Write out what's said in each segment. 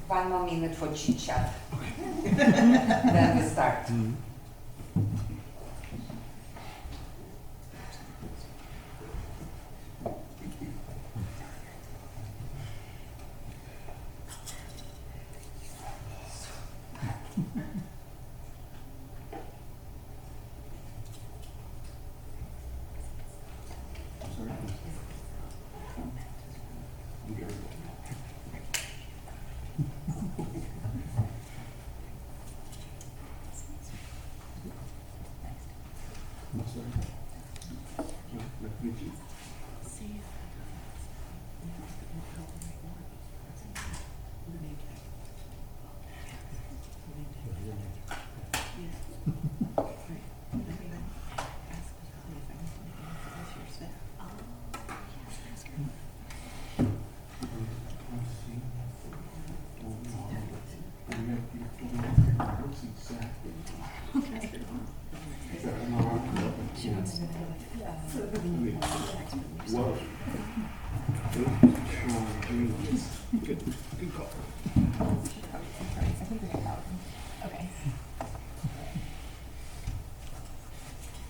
1 more minute for chit chat. Then we start.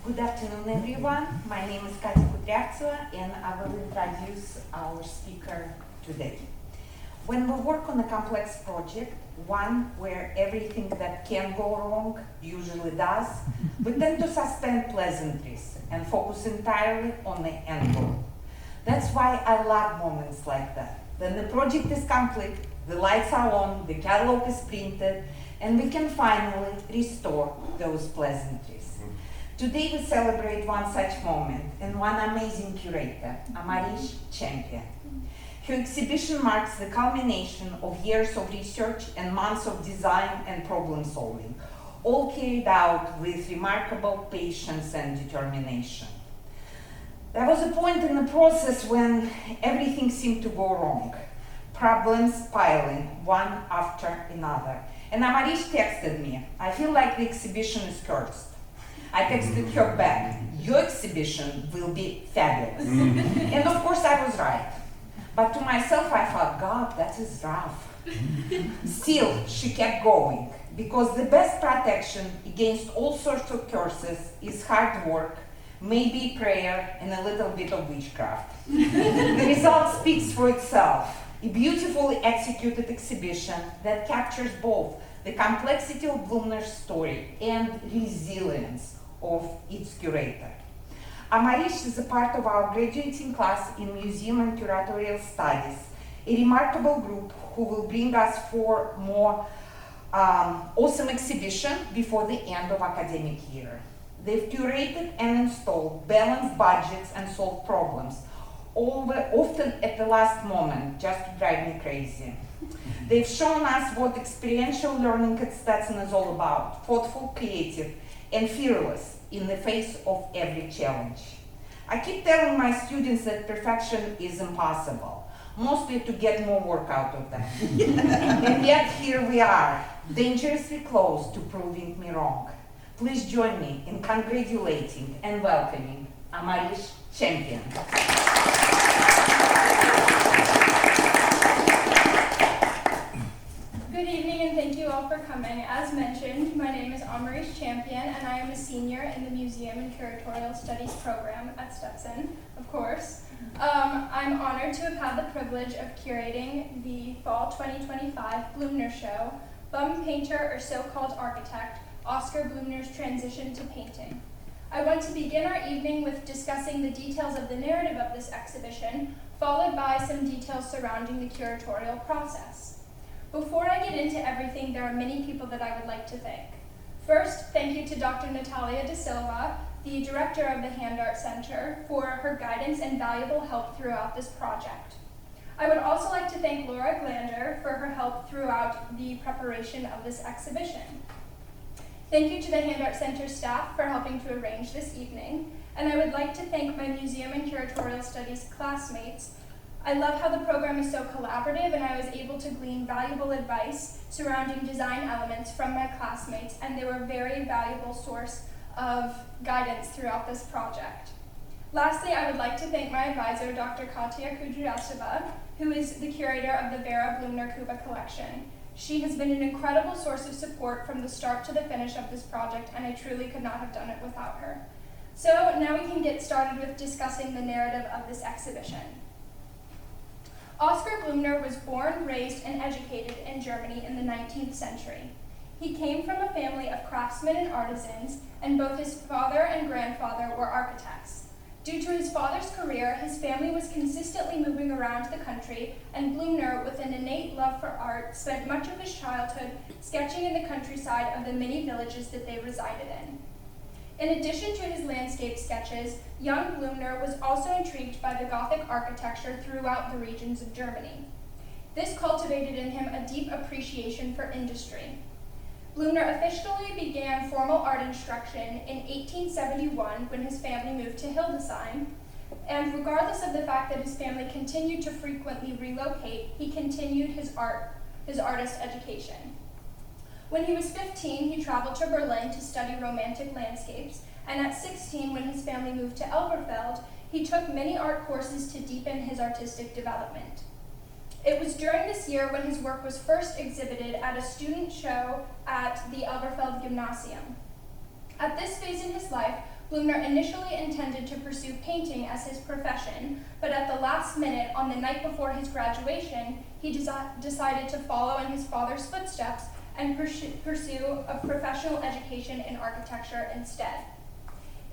Good afternoon, everyone. My name is Katya Kudryavtseva, and I will introduce our speaker today. When we work on a complex project, one where everything that can go wrong usually does, we tend to suspend pleasantries and focus entirely on the end goal. That's why I love moments like that. Then the project is complete, the lights are on, the catalog is printed, and we can finally restore those pleasantries. Today we celebrate one such moment and one amazing curator, Amarige champion. Her exhibition marks the culmination of years of research and months of design and problem solving, all carried out with remarkable patience and determination. There was a point in the process when everything seemed to go wrong, problems piling one after another. And Amarige texted me, "I feel like the exhibition is cursed." I texted her back, "Your exhibition will be fabulous." And of course I was right. But to myself I thought, God, that is rough. Still, she kept going, because the best protection against all sorts of curses is hard work, maybe prayer, and a little bit of witchcraft. The result speaks for itself. A beautifully executed exhibition that captures both the complexity of Bluemner's story and resilience of its curator. Amarige is a part of our graduating class in Museum and Curatorial Studies, a remarkable group who will bring us 4 more awesome exhibitions before the end of academic year. They've curated and installed balanced budgets and solved problems, often at the last moment, just to drive me crazy. They've shown us what experiential learning at Stetson is all about: thoughtful, creative, and fearless in the face of every challenge. I keep telling my students that perfection is impossible, mostly to get more work out of them. And yet here we are, dangerously close to proving me wrong. Please join me in congratulating and welcoming Amarige champion. Good evening, and thank you all for coming. As mentioned, my name is Amarige Champion, and I am a senior in the Museum and Curatorial Studies program at Stetson, of course. I'm honored to have had the privilege of curating the Fall 2025 Bluemner Show, Bum Painter or So-Called Architect, Oscar Bluemner's Transition to Painting. I want to begin our evening with discussing the details of the narrative of this exhibition, followed by some details surrounding the curatorial process. Before I get into everything, there are many people that I would like to thank. First, thank you to Dr. Natalia Da Silva, the director of the Hand Art Center, for her guidance and valuable help throughout this project. I would also like to thank Laura Glander for her help throughout the preparation of this exhibition. Thank you to the Hand Art Center staff for helping to arrange this evening, and I would like to thank my Museum and Curatorial Studies classmates. I love how the program is so collaborative, and I was able to glean valuable advice surrounding design elements from my classmates, and they were a very valuable source of guidance throughout this project. Lastly, I would like to thank my advisor, Dr. Katya Kudryavtseva, who is the curator of the Vera Bluemner Kuba collection. She has been an incredible source of support from the start to the finish of this project, and I truly could not have done it without her. So now we can get started with discussing the narrative of this exhibition. Oskar Bluemner was born, raised, and educated in Germany in the 19th century. He came from a family of craftsmen and artisans, and both his father and grandfather were architects. Due to his father's career, his family was consistently moving around the country, and Bluemner, with an innate love for art, spent much of his childhood sketching in the countryside of the many villages that they resided in. In addition to his landscape sketches, young Bluemner was also intrigued by the Gothic architecture throughout the regions of Germany. This cultivated in him a deep appreciation for industry. Bluemner officially began formal art instruction in 1871 when his family moved to Hildesheim, and regardless of the fact that his family continued to frequently relocate, he continued his artist education. When he was 15, he traveled to Berlin to study romantic landscapes, and at 16, when his family moved to Elberfeld, he took many art courses to deepen his artistic development. It was during this year when his work was first exhibited at a student show at the Elberfeld Gymnasium. At this phase in his life, Bluemner initially intended to pursue painting as his profession, but at the last minute, on the night before his graduation, he decided to follow in his father's footsteps and pursue a professional education in architecture instead.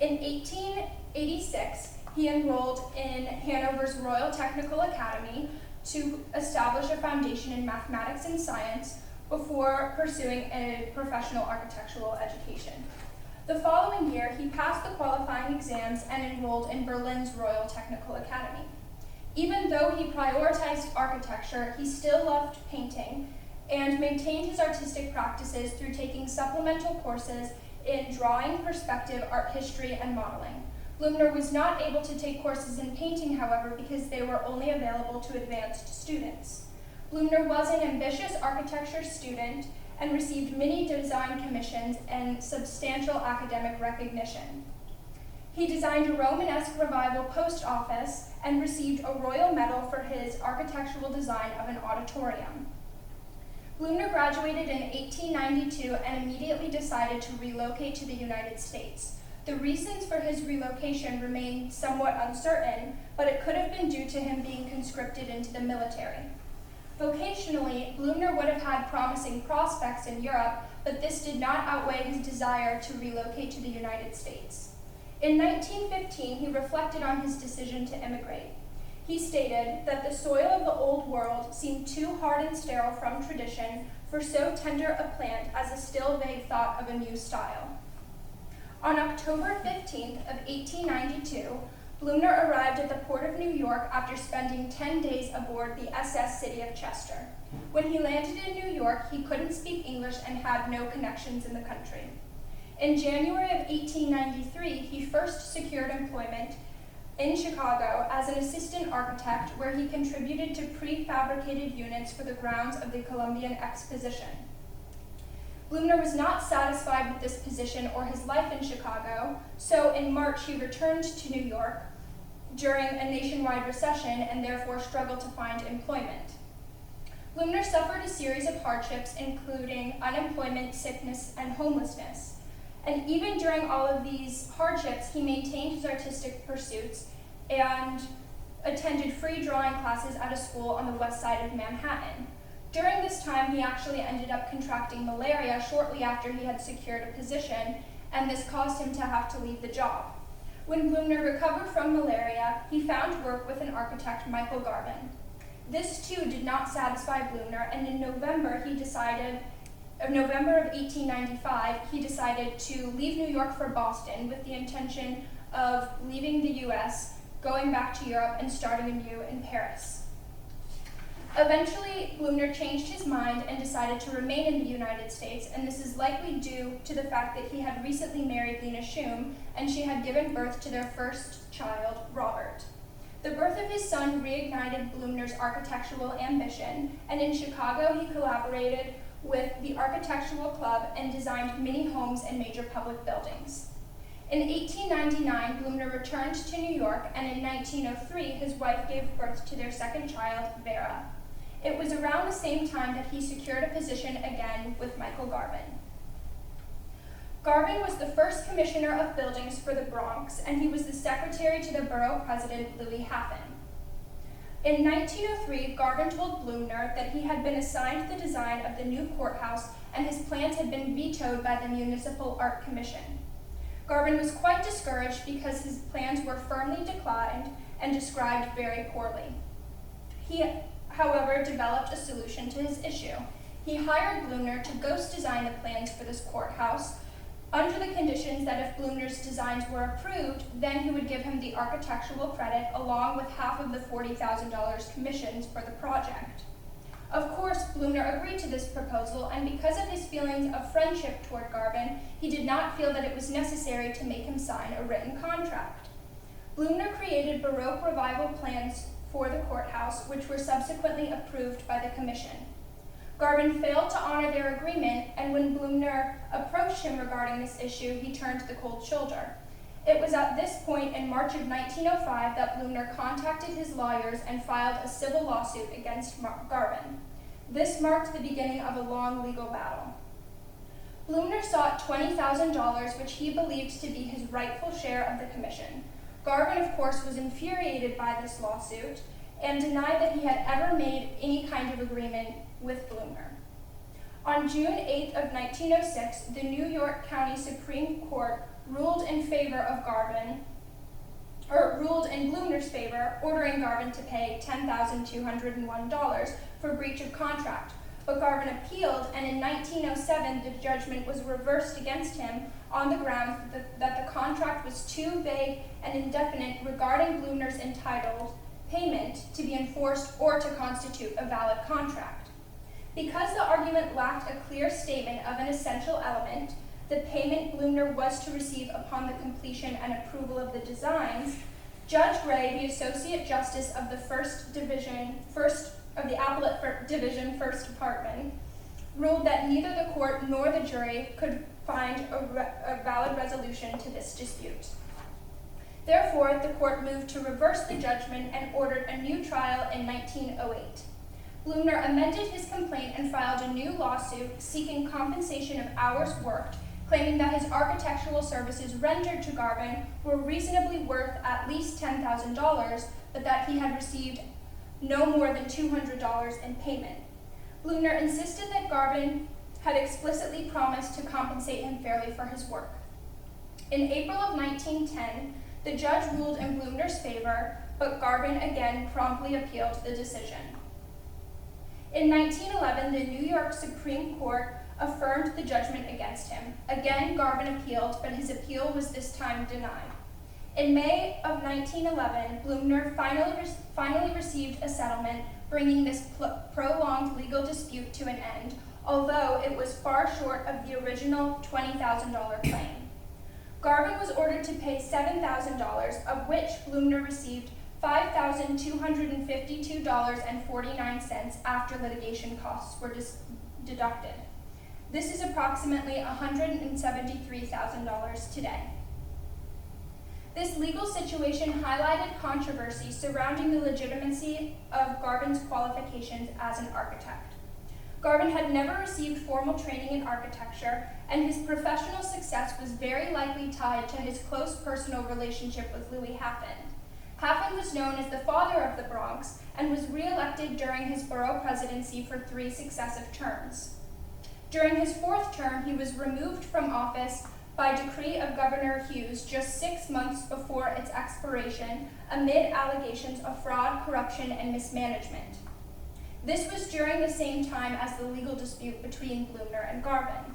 In 1886, he enrolled in Hanover's Royal Technical Academy to establish a foundation in mathematics and science before pursuing a professional architectural education. The following year, he passed the qualifying exams and enrolled in Berlin's Royal Technical Academy. Even though he prioritized architecture, he still loved painting and maintained his artistic practices through taking supplemental courses in drawing, perspective, art history, and modeling. Bluemner was not able to take courses in painting, however, because they were only available to advanced students. Bluemner was an ambitious architecture student and received many design commissions and substantial academic recognition. He designed a Romanesque Revival post office and received a royal medal for his architectural design of an auditorium. Bluemner graduated in 1892 and immediately decided to relocate to the United States. The reasons for his relocation remain somewhat uncertain, but it could have been due to him being conscripted into the military. Vocationally, Bluemner would have had promising prospects in Europe, but this did not outweigh his desire to relocate to the United States. In 1915, he reflected on his decision to immigrate. He stated that the soil of the old world seemed too hard and sterile from tradition for so tender a plant as a still vague thought of a new style. On October 15th of 1892, Bluemner arrived at the port of New York after spending 10 days aboard the SS City of Chester. When he landed in New York, he couldn't speak English and had no connections in the country. In January of 1893, he first secured employment in Chicago as an assistant architect, where he contributed to prefabricated units for the grounds of the Columbian Exposition. Bluemner was not satisfied with this position or his life in Chicago, so in March he returned to New York during a nationwide recession and therefore struggled to find employment. Bluemner suffered a series of hardships, including unemployment, sickness, and homelessness. And even during all of these hardships, he maintained his artistic pursuits and attended free drawing classes at a school on the west side of Manhattan. During this time, he actually ended up contracting malaria shortly after he had secured a position, and this caused him to have to leave the job. When Bluemner recovered from malaria, he found work with an architect, Michael Garvin. This too did not satisfy Bluemner, and in November of 1895, he decided to leave New York for Boston with the intention of leaving the US, going back to Europe, and starting anew in Paris. Eventually, Bluemner changed his mind and decided to remain in the United States, and this is likely due to the fact that he had recently married Lena Schum, and she had given birth to their first child, Robert. The birth of his son reignited Bluemner's architectural ambition, and in Chicago he collaborated with the Architectural Club and designed many homes and major public buildings. In 1899, Bluemner returned to New York, and in 1903, his wife gave birth to their second child, Vera. It was around the same time that he secured a position again with Michael Garvin. Garvin was the first commissioner of buildings for the Bronx, and he was the secretary to the borough president, Louis Haffen. In 1903, Garvin told Bluemner that he had been assigned the design of the new courthouse and his plans had been vetoed by the Municipal Art Commission. Garvin was quite discouraged because his plans were firmly declined and described very poorly. He, however, developed a solution to his issue. He hired Bluemner to ghost design the plans for this courthouse under the conditions that if Bluemner's designs were approved, then he would give him the architectural credit along with half of the $40,000 commissions for the project. Of course, Bluemner agreed to this proposal, and because of his feelings of friendship toward Garvin, he did not feel that it was necessary to make him sign a written contract. Bluemner created Baroque Revival plans for the courthouse, which were subsequently approved by the commission. Garvin failed to honor their agreement, and when Bluemner approached him regarding this issue, he turned the cold shoulder. It was at this point in March of 1905 that Bluemner contacted his lawyers and filed a civil lawsuit against Garvin. This marked the beginning of a long legal battle. Bluemner sought $20,000, which he believed to be his rightful share of the commission. Garvin, of course, was infuriated by this lawsuit and denied that he had ever made any kind of agreement with Bluemner. On June 8th of 1906, the New York County Supreme Court ruled in Bluemner's favor, ordering Garvin to pay $10,201 for breach of contract. But Garvin appealed, and in 1907, the judgment was reversed against him on the grounds that the contract was too vague and indefinite regarding Bluemner's entitled payment to be enforced or to constitute a valid contract. Because the argument lacked a clear statement of an essential element, the payment Bluemner was to receive upon the completion and approval of the designs, Judge Gray, the Associate Justice of the Appellate Division, First Department, ruled that neither the court nor the jury could find a valid resolution to this dispute. Therefore, the court moved to reverse the judgment and ordered a new trial in 1908. Bluemner amended his complaint and filed a new lawsuit seeking compensation of hours worked, claiming that his architectural services rendered to Garvin were reasonably worth at least $10,000, but that he had received no more than $200 in payment. Bluemner insisted that Garvin had explicitly promised to compensate him fairly for his work. In April of 1910, the judge ruled in Bluemner's favor, but Garvin again promptly appealed the decision. In 1911, the New York Supreme Court affirmed the judgment against him. Again, Garvin appealed, but his appeal was this time denied. In May of 1911, Bluemner finally received a settlement, bringing this prolonged legal dispute to an end, although it was far short of the original $20,000 claim. Garvin was ordered to pay $7,000, of which Bluemner received $5,252.49 after litigation costs were deducted. This is approximately $173,000 today. This legal situation highlighted controversy surrounding the legitimacy of Garvin's qualifications as an architect. Garvin had never received formal training in architecture, and his professional success was very likely tied to his close personal relationship with Louis Haffen. Haffen was known as the father of the Bronx and was re-elected during his borough presidency for 3 successive terms. During his 4th term, he was removed from office by decree of Governor Hughes just 6 months before its expiration, amid allegations of fraud, corruption, and mismanagement. This was during the same time as the legal dispute between Bluemner and Garvin.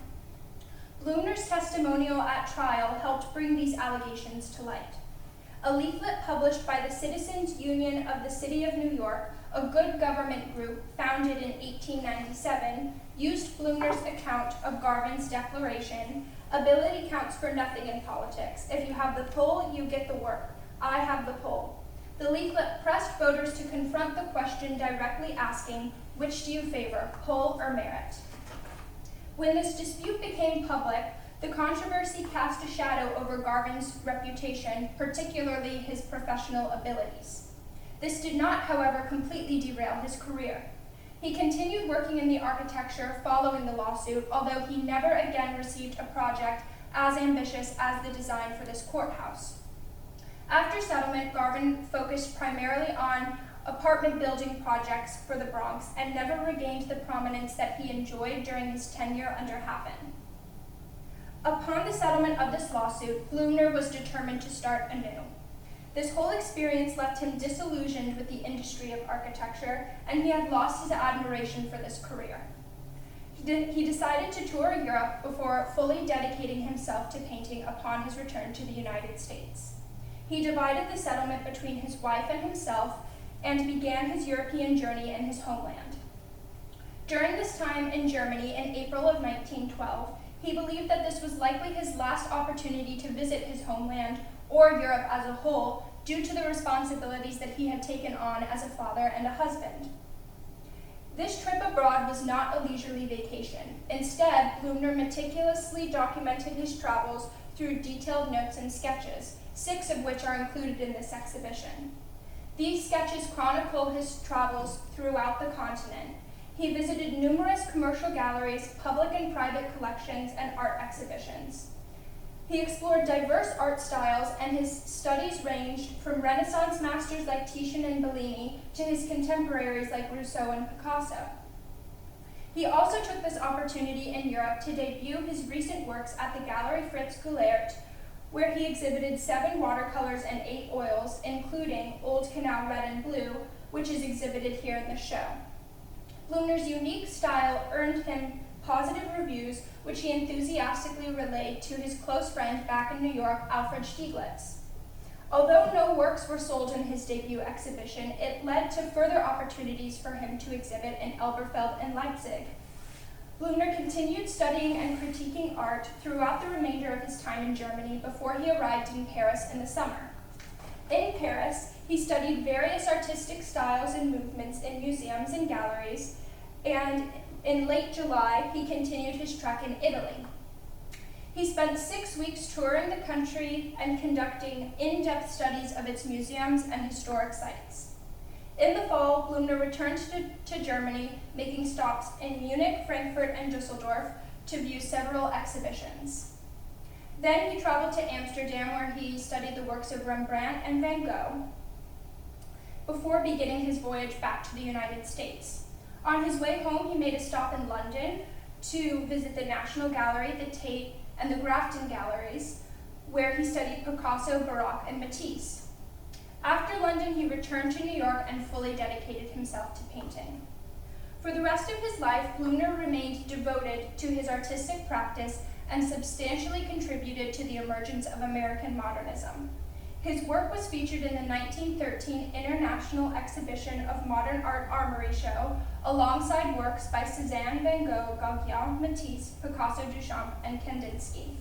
Bluemner's testimonial at trial helped bring these allegations to light. A leaflet published by the Citizens Union of the City of New York, a good government group founded in 1897, used Bluemner's account of Garvin's declaration, "Ability counts for nothing in politics. If you have the pull, you get the work. I have the pull." The leaflet pressed voters to confront the question directly asking, which do you favor, pull or merit? When this dispute became public, the controversy cast a shadow over Garvin's reputation, particularly his professional abilities. This did not, however, completely derail his career. He continued working in the architecture following the lawsuit, although he never again received a project as ambitious as the design for this courthouse. After settlement, Garvin focused primarily on apartment building projects for the Bronx and never regained the prominence that he enjoyed during his tenure under Happen. Upon the settlement of this lawsuit, Bluemner was determined to start anew. This whole experience left him disillusioned with the industry of architecture, and he had lost his admiration for this career. He decided to tour Europe before fully dedicating himself to painting upon his return to the United States. He divided the settlement between his wife and himself and began his European journey in his homeland. During this time in Germany in April of 1912, he believed that this was likely his last opportunity to visit his homeland or Europe as a whole due to the responsibilities that he had taken on as a father and a husband. This trip abroad was not a leisurely vacation. Instead, Bluemner meticulously documented his travels through detailed notes and sketches, 6 of which are included in this exhibition. These sketches chronicle his travels throughout the continent. He visited numerous commercial galleries, public and private collections, and art exhibitions. He explored diverse art styles, and his studies ranged from Renaissance masters like Titian and Bellini to his contemporaries like Rousseau and Picasso. He also took this opportunity in Europe to debut his recent works at the Gallery Fritz Gulaert, where he exhibited 7 watercolors and 8 oils, including Old Canal Red and Blue, which is exhibited here in the show. Bluemner's unique style earned him positive reviews, which he enthusiastically relayed to his close friend back in New York, Alfred Stieglitz. Although no works were sold in his debut exhibition, it led to further opportunities for him to exhibit in Elberfeld and Leipzig. Bluemner continued studying and critiquing art throughout the remainder of his time in Germany before he arrived in Paris in the summer. In Paris, he studied various artistic styles and movements in museums and galleries, and in late July, he continued his trek in Italy. He spent 6 weeks touring the country and conducting in-depth studies of its museums and historic sites. In the fall, Bluemner returned to Germany, making stops in Munich, Frankfurt, and Dusseldorf to view several exhibitions. Then he traveled to Amsterdam, where he studied the works of Rembrandt and Van Gogh, before beginning his voyage back to the United States. On his way home, he made a stop in London to visit the National Gallery, the Tate, and the Grafton Galleries, where he studied Picasso, Baroque, and Matisse. After London, he returned to New York and fully dedicated himself to painting. For the rest of his life, Bluemner remained devoted to his artistic practice and substantially contributed to the emergence of American modernism. His work was featured in the 1913 International Exhibition of Modern Art Armory Show, alongside works by Cézanne, Van Gogh, Gauguin, Matisse, Picasso, Duchamp, and Kandinsky.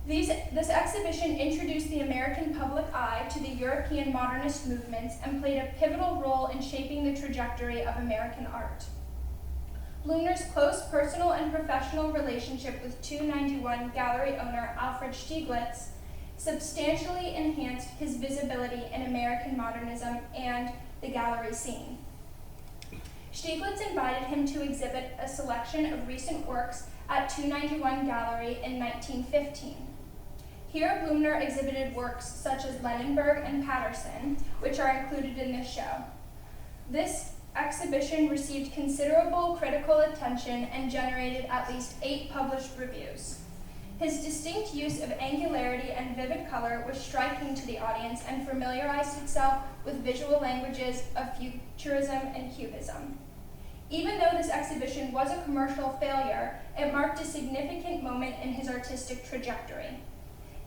This exhibition introduced the American public eye to the European modernist movements and played a pivotal role in shaping the trajectory of American art. Bluemner's close personal and professional relationship with 291 gallery owner Alfred Stieglitz substantially enhanced his visibility in American modernism and the gallery scene. Stieglitz invited him to exhibit a selection of recent works at 291 Gallery in 1915. Here, Bluemner exhibited works such as Lenenberg and Patterson, which are included in this show. This exhibition received considerable critical attention and generated at least 8 published reviews. His distinct use of angularity and vivid color was striking to the audience and familiarized itself with visual languages of Futurism and Cubism. Even though this exhibition was a commercial failure, it marked a significant moment in his artistic trajectory.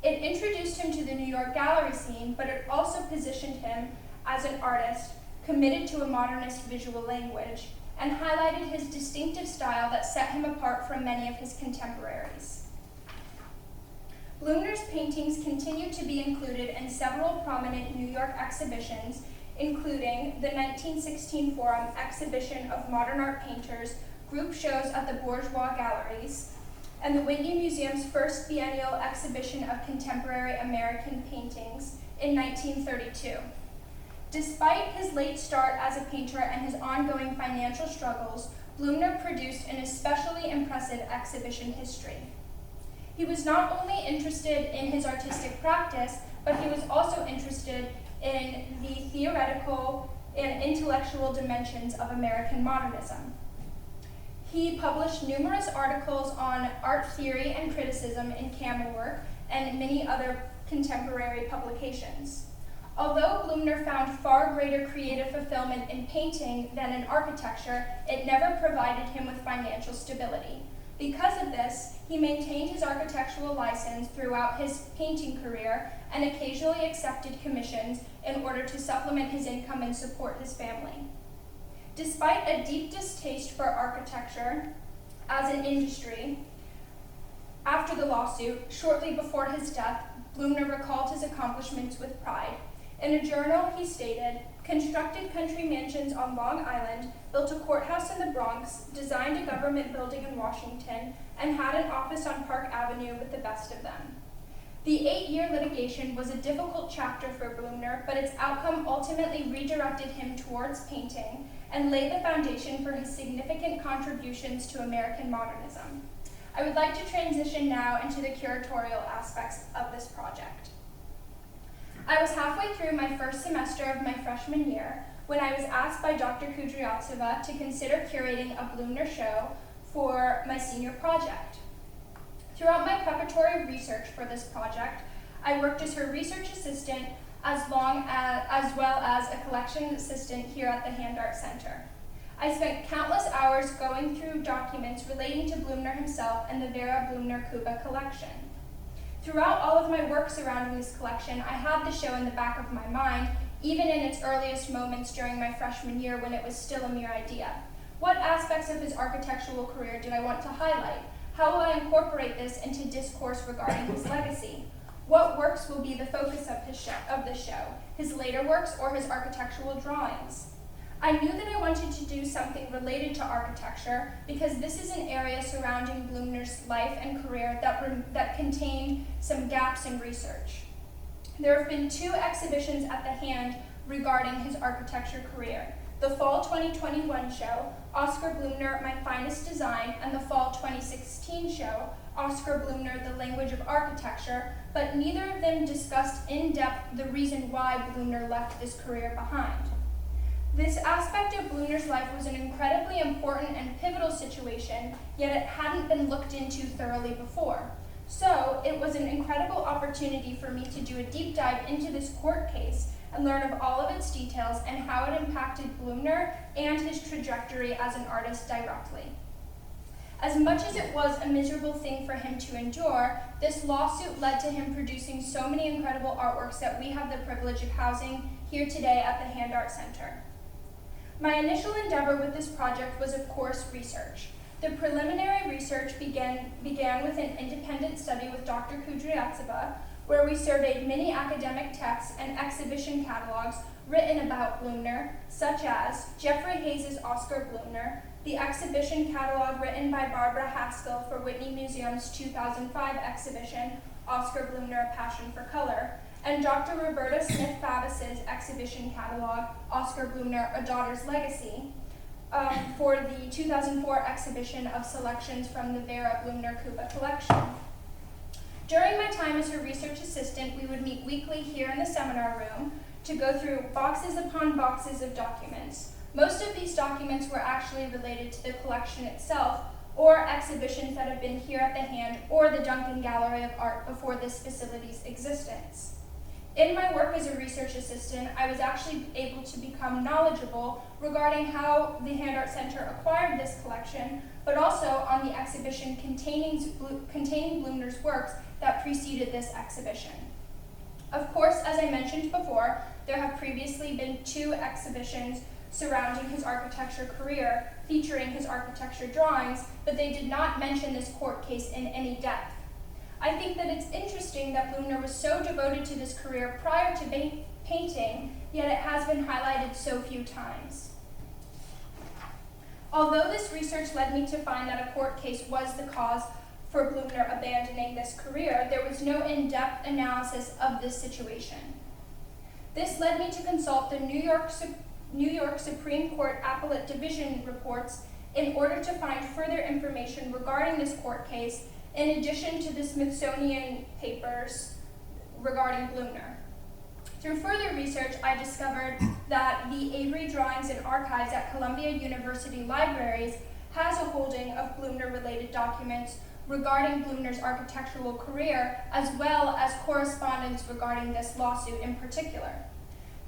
It introduced him to the New York gallery scene, but it also positioned him as an artist committed to a modernist visual language and highlighted his distinctive style that set him apart from many of his contemporaries. Bluemner's paintings continue to be included in several prominent New York exhibitions, including the 1916 Forum Exhibition of Modern Art Painters, group shows at the Bourgeois Galleries, and the Whitney Museum's first biennial exhibition of contemporary American paintings in 1932. Despite his late start as a painter and his ongoing financial struggles, Bluemner produced an especially impressive exhibition history. He was not only interested in his artistic practice, but he was also interested in the theoretical and intellectual dimensions of American modernism. He published numerous articles on art theory and criticism in Camel Work and many other contemporary publications. Although Bluemner found far greater creative fulfillment in painting than in architecture, it never provided him with financial stability. Because of this, he maintained his architectural license throughout his painting career and occasionally accepted commissions in order to supplement his income and support his family. Despite a deep distaste for architecture as an industry, after the lawsuit, shortly before his death, Bluemner recalled his accomplishments with pride. In a journal, he stated, "Constructed country mansions on Long Island, built a courthouse in the Bronx, designed a government building in Washington, and had an office on Park Avenue with the best of them." The 8-year litigation was a difficult chapter for Bluemner, but its outcome ultimately redirected him towards painting and laid the foundation for his significant contributions to American modernism. I would like to transition now into the curatorial aspects of this project. I was halfway through my first semester of my freshman year when I was asked by Dr. Kudryavtseva to consider curating a Bluemner show for my senior project. Throughout my preparatory research for this project, I worked as her research assistant as well as a collection assistant here at the Hand Art Center. I spent countless hours going through documents relating to Bluemner himself and the Vera Bluemner Kuba collection. Throughout all of my work surrounding this collection, I had the show in the back of my mind, even in its earliest moments during my freshman year when it was still a mere idea. What aspects of his architectural career did I want to highlight? How will I incorporate this into discourse regarding his legacy? What works will be the focus of the show, his later works or his architectural drawings? I knew that I wanted to do something related to architecture because this is an area surrounding Bluemner's life and career that contained some gaps in research. There have been 2 exhibitions at the Hand regarding his architecture career. The Fall 2021 show, Oscar Bluemner, My Finest Design, and the Fall 2016 show, Oscar Bluemner, The Language of Architecture, but neither of them discussed in depth the reason why Bluemner left this career behind. This aspect of Bluemner's life was an incredibly important and pivotal situation, yet it hadn't been looked into thoroughly before. So it was an incredible opportunity for me to do a deep dive into this court case and learn of all of its details and how it impacted Bluemner and his trajectory as an artist directly. As much as it was a miserable thing for him to endure, this lawsuit led to him producing so many incredible artworks that we have the privilege of housing here today at the Hand Art Center. My initial endeavor with this project was, of course, research. The preliminary research began with an independent study with Dr. Kudryavtseva, where we surveyed many academic texts and exhibition catalogs written about Bluemner, such as Jeffrey Hayes' Oscar Bluemner, the exhibition catalog written by Barbara Haskell for Whitney Museum's 2005 exhibition, Oscar Bluemner, A Passion for Color, and Dr. Roberta Smith-Favis' exhibition catalog, Oscar Bluemner, A Daughter's Legacy, for the 2004 exhibition of selections from the Vera Bluemner Kuba collection. During my time as her research assistant, we would meet weekly here in the seminar room to go through boxes upon boxes of documents. Most of these documents were actually related to the collection itself or exhibitions that have been here at the Hand or the Duncan Gallery of Art before this facility's existence. In my work as a research assistant, I was actually able to become knowledgeable regarding how the Hand Art Center acquired this collection, but also on the exhibition containing Bluemner's works that preceded this exhibition. Of course, as I mentioned before, there have previously been 2 exhibitions surrounding his architecture career, featuring his architecture drawings, but they did not mention this court case in any depth. I think that it's interesting that Bluemner was so devoted to this career prior to painting, yet it has been highlighted so few times. Although this research led me to find that a court case was the cause for Bluemner abandoning this career, there was no in-depth analysis of this situation. This led me to consult the New York Supreme Court Appellate Division reports in order to find further information regarding this court case, in addition to the Smithsonian papers regarding Bluemner. Through further research, I discovered that the Avery Drawings and Archives at Columbia University Libraries has a holding of Bluemner-related documents regarding Bluemner's architectural career, as well as correspondence regarding this lawsuit in particular.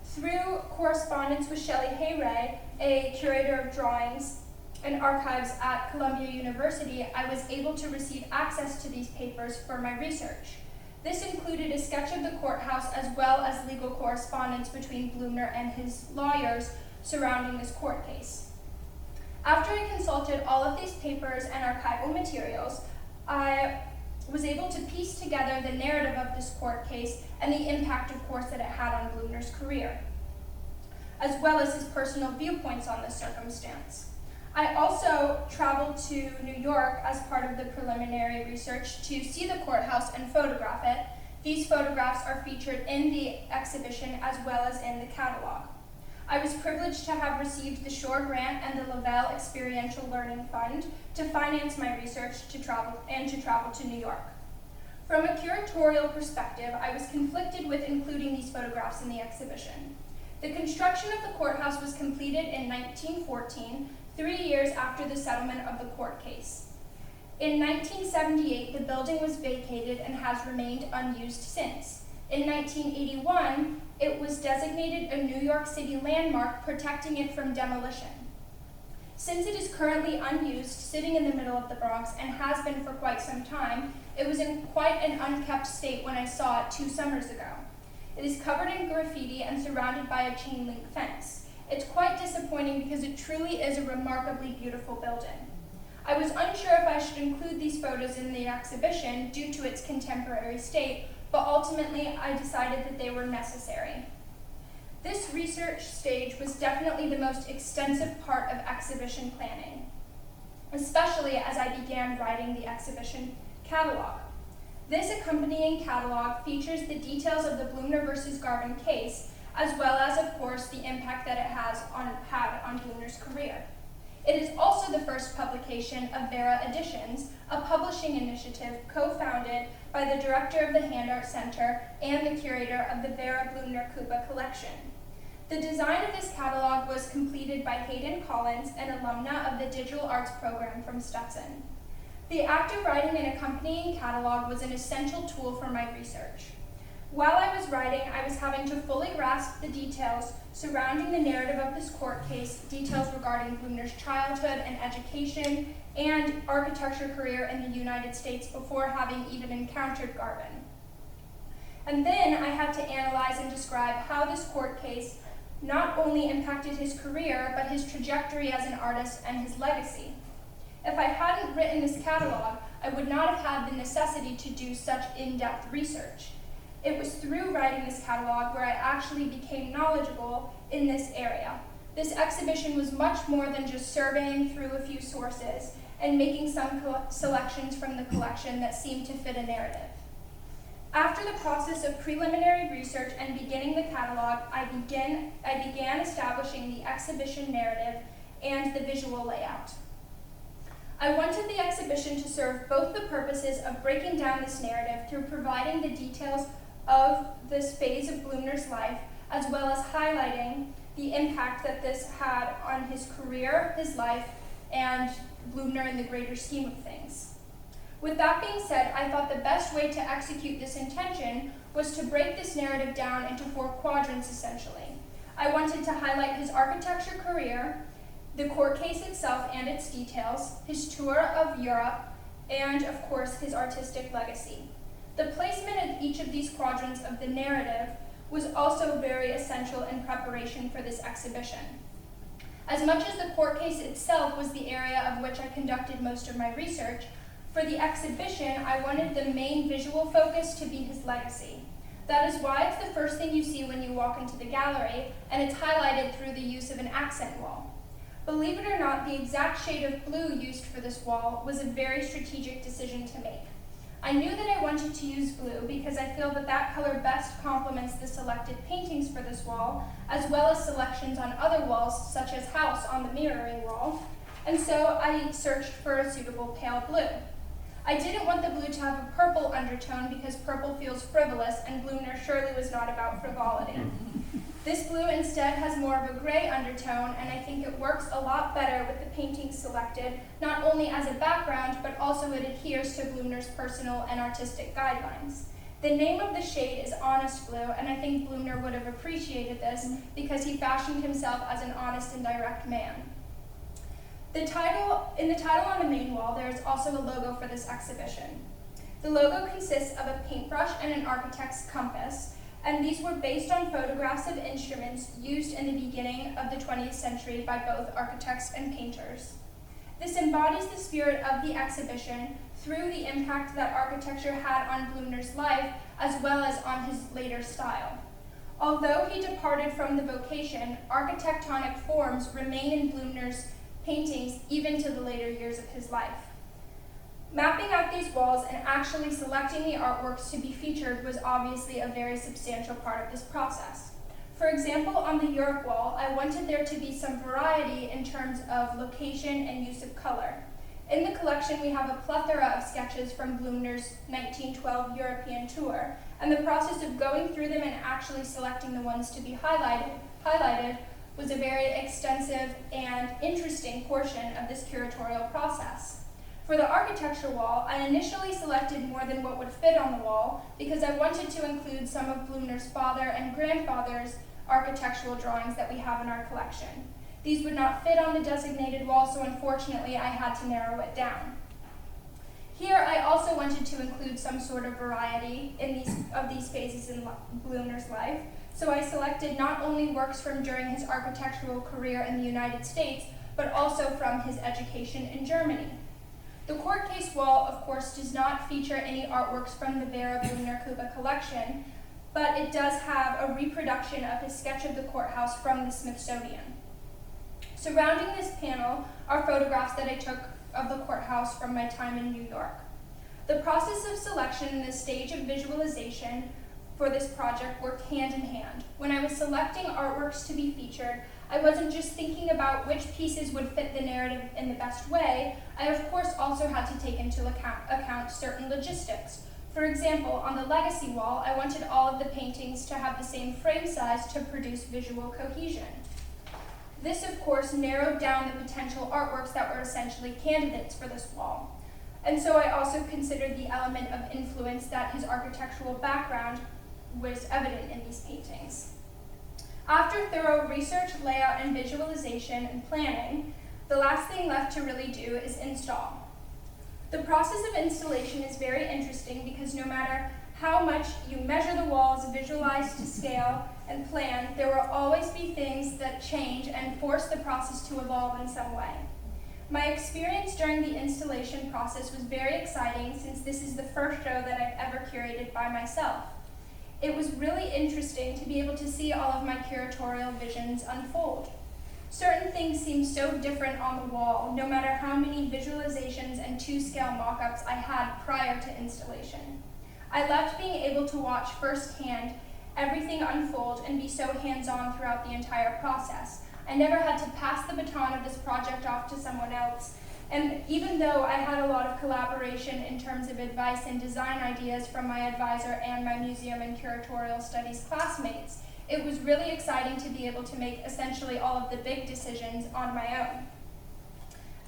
Through correspondence with Shelley Hayray, a curator of drawings and archives at Columbia University, I was able to receive access to these papers for my research. This included a sketch of the courthouse as well as legal correspondence between Bluemner and his lawyers surrounding this court case. After I consulted all of these papers and archival materials, I was able to piece together the narrative of this court case and the impact, of course, that it had on Bluemner's career, as well as his personal viewpoints on this circumstance. I also traveled to New York as part of the preliminary research to see the courthouse and photograph it. These photographs are featured in the exhibition as well as in the catalog. I was privileged to have received the Shore Grant and the Lavelle Experiential Learning Fund to finance my research to travel to New York. From a curatorial perspective, I was conflicted with including these photographs in the exhibition. The construction of the courthouse was completed in 1914, 3 years after the settlement of the court case. In 1978, the building was vacated and has remained unused since. In 1981, it was designated a New York City landmark, protecting it from demolition. Since it is currently unused, sitting in the middle of the Bronx, and has been for quite some time, it was in quite an unkept state when I saw it 2 summers ago. It is covered in graffiti and surrounded by a chain link fence. It's quite disappointing because it truly is a remarkably beautiful building. I was unsure if I should include these photos in the exhibition due to its contemporary state, but ultimately I decided that they were necessary. This research stage was definitely the most extensive part of exhibition planning, especially as I began writing the exhibition catalog. This accompanying catalog features the details of the Bluemner versus Garvin case, as well as, of course, the impact that it had on Bluemner's career. It is also the first publication of Vera Editions, a publishing initiative co-founded by the director of the Hand Art Center and the curator of the Vera Bluemner Kuba collection. The design of this catalog was completed by Hayden Collins, an alumna of the Digital Arts program from Stetson. The act of writing an accompanying catalog was an essential tool for my research. While I was writing, I was having to fully grasp the details surrounding the narrative of this court case, details regarding Bluemner's childhood and education, and architecture career in the United States before having even encountered Garvin. And then I had to analyze and describe how this court case not only impacted his career, but his trajectory as an artist and his legacy. If I hadn't written this catalog, I would not have had the necessity to do such in-depth research. It was through writing this catalog where I actually became knowledgeable in this area. This exhibition was much more than just surveying through a few sources and making some selections from the collection that seemed to fit a narrative. After the process of preliminary research and beginning the catalog, I began establishing the exhibition narrative and the visual layout. I wanted the exhibition to serve both the purposes of breaking down this narrative through providing the details of this phase of Bluemner's life, as well as highlighting the impact that this had on his career, his life, and Bluemner in the greater scheme of things. With that being said, I thought the best way to execute this intention was to break this narrative down into 4 quadrants, essentially. I wanted to highlight his architecture career, the court case itself and its details, his tour of Europe, and, of course, his artistic legacy. The placement of each of these quadrants of the narrative was also very essential in preparation for this exhibition. As much as the court case itself was the area of which I conducted most of my research, for the exhibition, I wanted the main visual focus to be his legacy. That is why it's the first thing you see when you walk into the gallery, and it's highlighted through the use of an accent wall. Believe it or not, the exact shade of blue used for this wall was a very strategic decision to make. I knew that I wanted to use blue because I feel that that color best complements the selected paintings for this wall, as well as selections on other walls, such as House on the mirroring wall, and so I searched for a suitable pale blue. I didn't want the blue to have a purple undertone because purple feels frivolous, and Bluemner surely was not about frivolity. This blue instead has more of a gray undertone, and I think it works a lot better with the paintings selected, not only as a background, but also it adheres to Bluemner's personal and artistic guidelines. The name of the shade is Honest Blue, and I think Bluemner would have appreciated this because he fashioned himself as an honest and direct man. In the title on the main wall, there is also a logo for this exhibition. The logo consists of a paintbrush and an architect's compass, and these were based on photographs of instruments used in the beginning of the 20th century by both architects and painters. This embodies the spirit of the exhibition through the impact that architecture had on Bluemner's life, as well as on his later style. Although he departed from the vocation, architectonic forms remain in Bluemner's paintings even to the later years of his life. Mapping out these walls and actually selecting the artworks to be featured was obviously a very substantial part of this process. For example, on the Europe wall, I wanted there to be some variety in terms of location and use of color. In the collection, we have a plethora of sketches from Bluemner's 1912 European tour, and the process of going through them and actually selecting the ones to be highlighted was a very extensive and interesting portion of this curatorial process. For the architecture wall, I initially selected more than what would fit on the wall because I wanted to include some of Bluemner's father and grandfather's architectural drawings that we have in our collection. These would not fit on the designated wall, so unfortunately I had to narrow it down. Here I also wanted to include some sort of variety in these phases in Bluemner's life, so I selected not only works from during his architectural career in the United States, but also from his education in Germany. The court case wall, of course, does not feature any artworks from the Vera Bluemner Kuba collection, but it does have a reproduction of his sketch of the courthouse from the Smithsonian. Surrounding this panel are photographs that I took of the courthouse from my time in New York. The process of selection and the stage of visualization for this project worked hand in hand. When I was selecting artworks to be featured, I wasn't just thinking about which pieces would fit the narrative in the best way. I, of course, also had to take into account certain logistics. For example, on the legacy wall, I wanted all of the paintings to have the same frame size to produce visual cohesion. This, of course, narrowed down the potential artworks that were essentially candidates for this wall. And so I also considered the element of influence that his architectural background was evident in these paintings. After thorough research, layout, and visualization and planning, the last thing left to really do is install. The process of installation is very interesting because no matter how much you measure the walls, visualize to scale, and plan, there will always be things that change and force the process to evolve in some way. My experience during the installation process was very exciting since this is the first show that I've ever curated by myself. It was really interesting to be able to see all of my curatorial visions unfold. Certain things seemed so different on the wall, no matter how many visualizations and 2-scale mock-ups I had prior to installation. I loved being able to watch firsthand everything unfold and be so hands-on throughout the entire process. I never had to pass the baton of this project off to someone else, and even though I had a lot of collaboration in terms of advice and design ideas from my advisor and my museum and curatorial studies classmates, it was really exciting to be able to make essentially all of the big decisions on my own.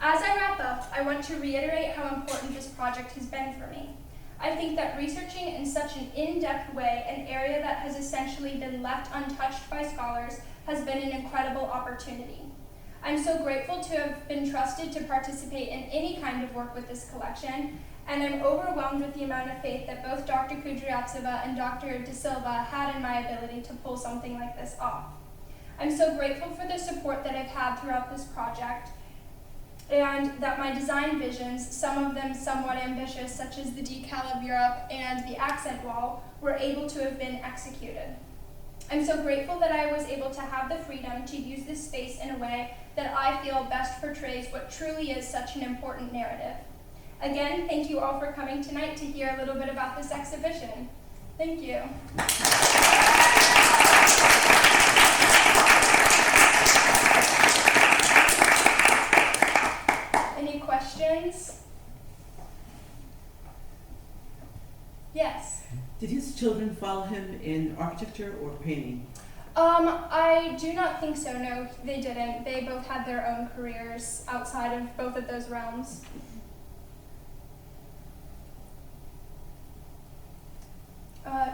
As I wrap up, I want to reiterate how important this project has been for me. I think that researching in such an in-depth way an area that has essentially been left untouched by scholars has been an incredible opportunity. I'm so grateful to have been trusted to participate in any kind of work with this collection, and I'm overwhelmed with the amount of faith that both Dr. Kudryavtseva and Dr. De Silva had in my ability to pull something like this off. I'm so grateful for the support that I've had throughout this project, and that my design visions, some of them somewhat ambitious, such as the decal of Europe and the accent wall, were able to have been executed. I'm so grateful that I was able to have the freedom to use this space in a way that I feel best portrays what truly is such an important narrative. Again, thank you all for coming tonight to hear a little bit about this exhibition. Thank you. Any questions? Yes. Did his children follow him in architecture or painting? I do not think so, no, they didn't. They both had their own careers outside of both of those realms.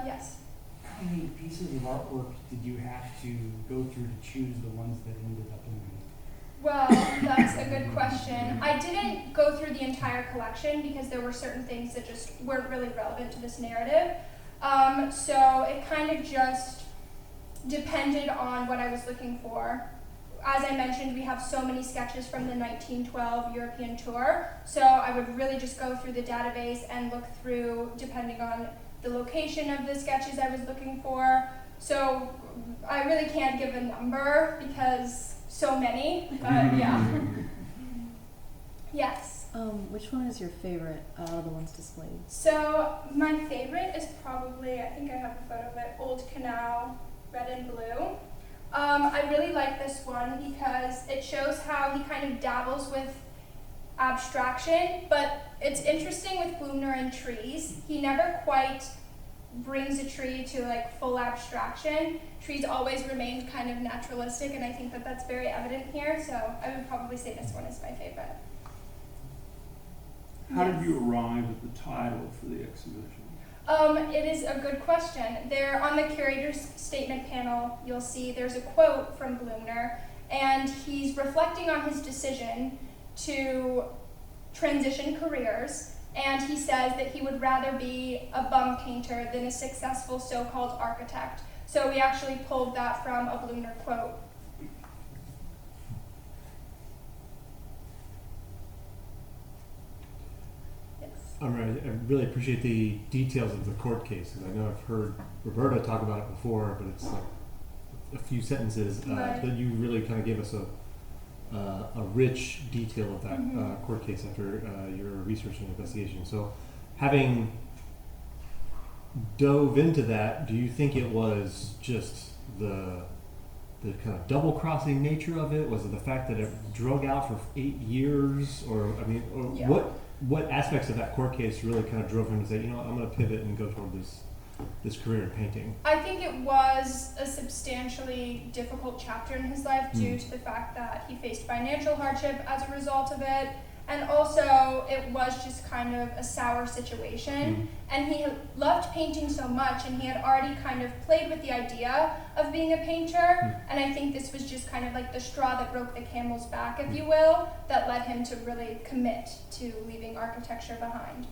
Yes. How many pieces of artwork did you have to go through to choose the ones that ended up in the Well, that's a good question. I didn't go through the entire collection because there were certain things that just weren't really relevant to this narrative. So it kind of just depended on what I was looking for. As I mentioned, we have so many sketches from the 1912 European tour, so I would really just go through the database and look through depending on the location of the sketches I was looking for. So I really can't give a number because so many, but yeah. Yes. Which one is your favorite out of the ones displayed? So my favorite is probably, I think I have a photo of it, Old Canal, red and blue. I really like this one because it shows how he kind of dabbles with abstraction, but it's interesting with Bluemner and trees. He never quite brings a tree to like full abstraction. Trees always remain kind of naturalistic, and I think that that's very evident here, so I would probably say this one is my favorite. How did you arrive at the title for the exhibition? It is a good question. There on the curator's statement panel, you'll see there's a quote from Bluemner, and he's reflecting on his decision to transition careers, and he says that he would rather be a bum painter than a successful so-called architect. So we actually pulled that from a Bluemner quote. I really appreciate the details of the court case, because I know I've heard Roberta talk about it before, but it's like a few sentences Right. that you really kind of gave us a rich detail of that court case after your research and investigation. So having dove into that, do you think it was just the kind of double-crossing nature of it? Was it the fact that it drug out for 8 years, or I mean, or Yeah. what aspects of that court case really kind of drove him to say, you know, I'm going to pivot and go toward this career in painting? I think it was a substantially difficult chapter in his life due to the fact that he faced financial hardship as a result of it, and also it was just kind of a sour situation. And he loved painting so much, and he had already kind of played with the idea of being a painter, and I think this was just kind of like the straw that broke the camel's back, if you will, that led him to really commit to leaving architecture behind.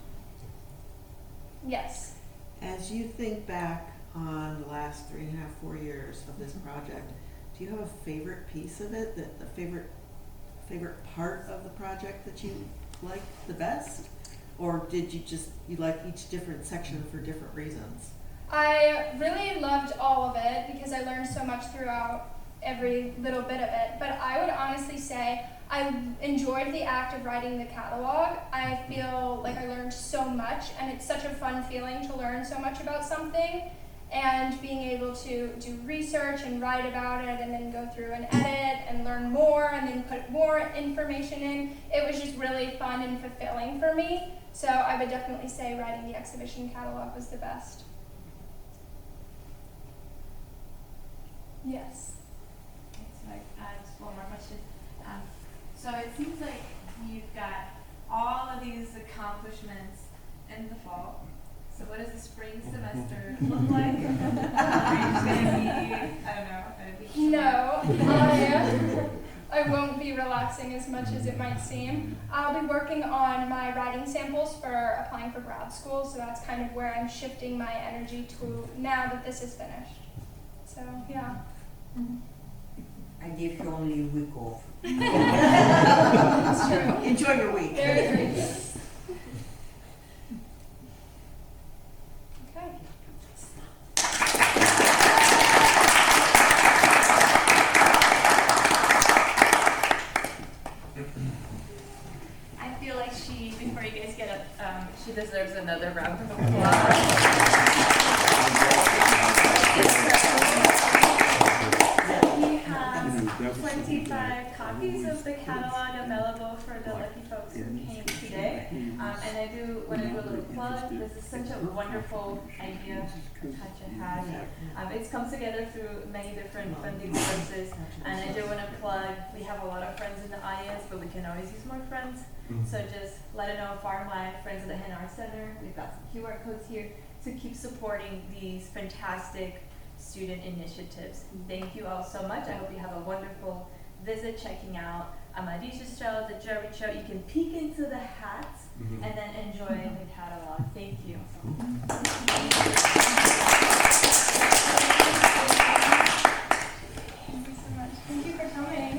Yes. As you think back on the last 3.5, 4 years of this project, do you have a favorite piece of it, the favorite part of the project that you liked the best? Or did you like each different section for different reasons? I really loved all of it because I learned so much throughout every little bit of it, but I would honestly say I enjoyed the act of writing the catalog. I feel like I learned so much, and it's such a fun feeling to learn so much about something, and being able to do research and write about it and then go through and edit and learn more and then put more information in. It was just really fun and fulfilling for me. So I would definitely say writing the exhibition catalog was the best. Yes. Okay, so just one more question. So it seems like you've got all of these accomplishments in the fall. So what does the spring semester look like? Are you gonna be, I don't know, at a beach somewhere? No, I won't be relaxing as much as it might seem. I'll be working on my writing samples for applying for grad school, so that's kind of where I'm shifting my energy to now that this is finished. So, yeah. I give you only a week off. That's true. Enjoy your week. Very, very good. Okay. I feel like before you guys guys get up, she deserves another round of applause. We have 25 copies of the catalog available for the lucky folks who came today. And I do want to do a little plug. This is such a wonderful idea Katya had. It's come together through many different funding sources. And I do want to plug, we have a lot of friends in the audience, but we can always use more friends. So just let it know far and wide, friends of the Hen Art Center. We've got some QR codes here to keep supporting these fantastic student initiatives. Thank you all so much. I hope you have a wonderful visit checking out Amarige's show, the Jerry show. You can peek into the hats